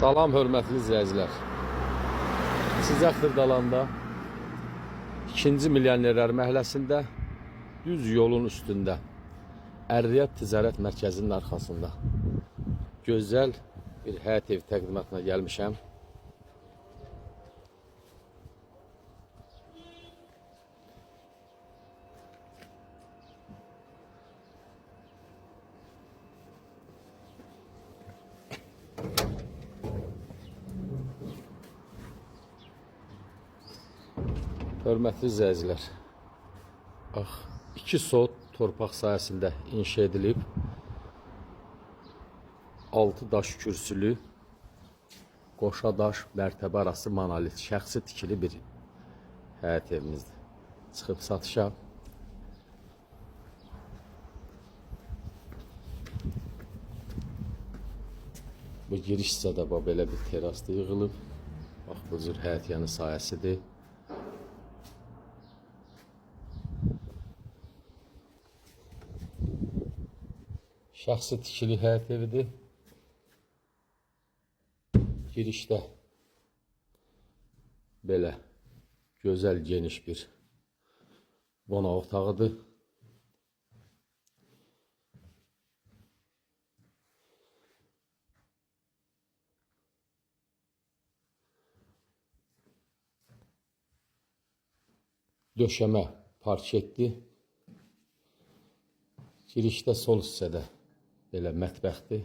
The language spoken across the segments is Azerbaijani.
Salam hörmətli izləyicilər. Sizə Xırdalanda 2-ci Milyonerlər məhəlləsində düz yolun üstündə Ər-Riyad Ticarət Mərkəzinin arxasında gözəl bir həyət evi təqdimatına gəlmişəm. Hörmətli izləyicilər, 2 sot torpaq sahəsində inşa edilib, 6 daş kürsülü, qoşa daş, mərtəbə arası monolit, şəxsi tikili bir həyət evimizdir. Çıxıb satışa. Bu giriş hissədə belə bir terasda yığılıb. Bax, bu cür həyət yanı sahəsidir. Şəxsi tikili həyət evidir. Girişdə belə gözəl geniş bir qonaq otağıdır. Döşəmə parketdir. Girişdə sol hissədə belə mətbəxdir.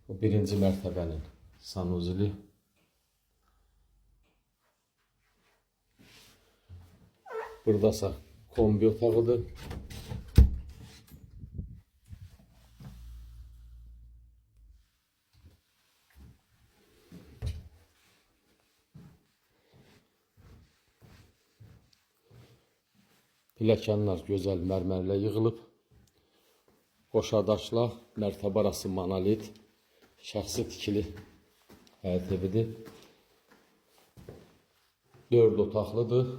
Bu birinci mərtəbənin sanuzeli. Buradasa kombi otağıdır. Pilləkənlər gözəl mərmərlə yığılıb. Qoşa daşla, mərtəbə arası monolit, şəxsi tikili həyət evidir. 4 otaqlıdır.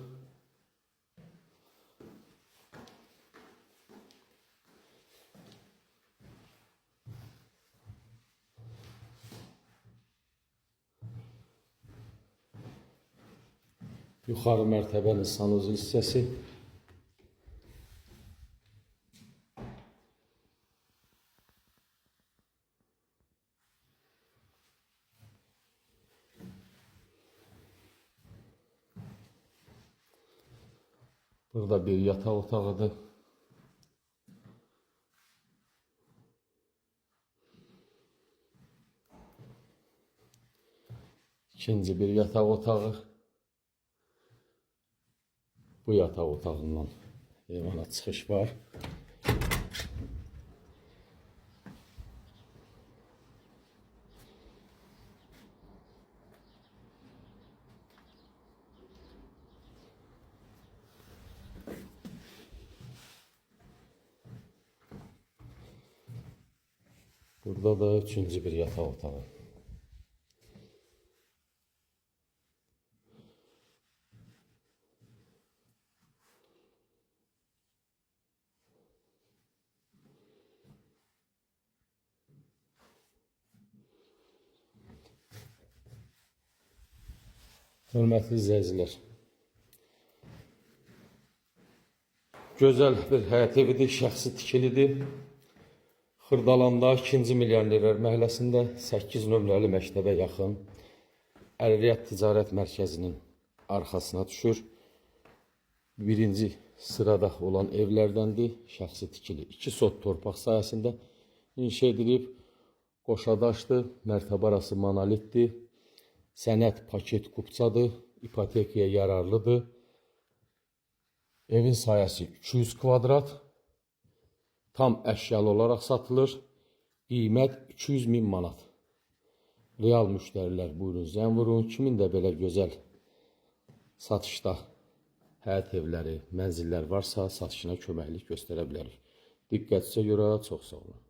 Yuxarı mərtəbənin sanuzel hissəsi. Burada bir yataq otağıdır. İkinci bir yataq otağı. Bu yataq otağından eyvana çıxış var. Burada da üçüncü bir yataq otağı. Hörmətli izləyicilər, gözəl bir həyət evidir, şəxsi tikilidir. Xırdalanda 2-ci Milyonerlər məhəlləsində 8 nömrəli məktəbə yaxın Ər-Riyad Ticarət Mərkəzinin arxasına düşür. Birinci sırada olan evlərdəndir, şəxsi tikili. 2 sot torpaq sahəsində inşa edilib, qoşa daşdır, mərtəbə arası monolitdir. Sənəd paket kupçadır, ipotekaya yararlıdır. Evin sayəsi 200 kvadrat, tam əşyalı olaraq satılır. Qiymət 200.000 manat. Real müştərilər buyurun zəng vurun. Kimin də belə gözəl satışda həyət evləri, mənzillər varsa satışına köməklik göstərə bilərik. Diqqətinizə görə çox sağ olun.